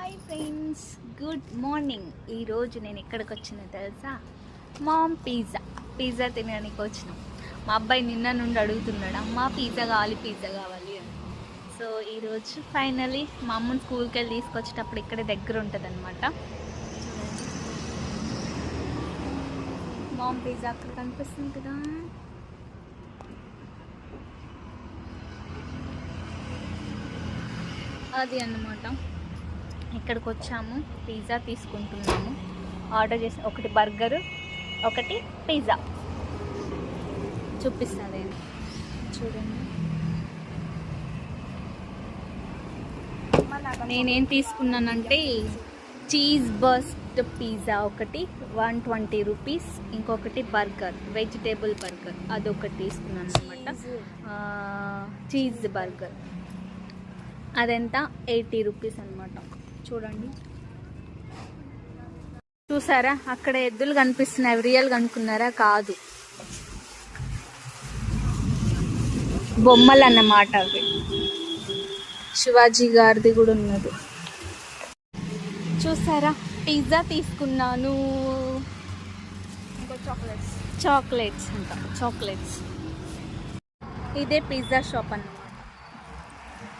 Hi friends, good morning. ఈరోజు నేను ఎక్కడికి వచ్చినా తెలుసా? మామ్ పిజ్జా తినడానికి వచ్చినాం. మా అబ్బాయి నిన్న నుండి అడుగుతున్నాడు, అమ్మ పిజ్జా కావాలి అని. సో ఈరోజు ఫైనలీ మా అమ్మని స్కూల్కి వెళ్ళి తీసుకొచ్చేటప్పుడు ఇక్కడే దగ్గర ఉంటుంది అనమాట. మామ్ పిజ్జా అక్కడ కనిపిస్తుంది కదా. అది అన్నమాట. ఇక్కడికి వచ్చాము, పిజ్జా తీసుకుంటున్నాము. ఆర్డర్ చేసి ఒకటి బర్గరు, ఒకటి పిజ్జా. చూపిస్తాను చూడండి. నేనేం తీసుకున్నానంటే చీజ్ బర్స్ట్ పిజ్జా ఒకటి 120 రూపీస్, ఇంకొకటి బర్గర్ వెజిటేబుల్ బర్గర్ అదొకటి తీసుకున్నాను అనమాట. చీజ్ బర్గర్ అదెంత 80 రూపీస్ అనమాట. చూడండి, చూసారా అక్కడ ఎద్దులు కనిపిస్తున్నాయి, రియల్గా అనుకున్నారా? కాదు, బొమ్మలు అన్నమాట అవి. శివాజీ గారిది కూడా ఉన్నది. చూసారా, పిజ్జా తీసుకున్నాను. ఇంకా చాక్లెట్స్ అంట, చాక్లెట్స్. ఇదే పిజ్జా షాప్ అన్నమాట.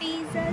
పిజ్జా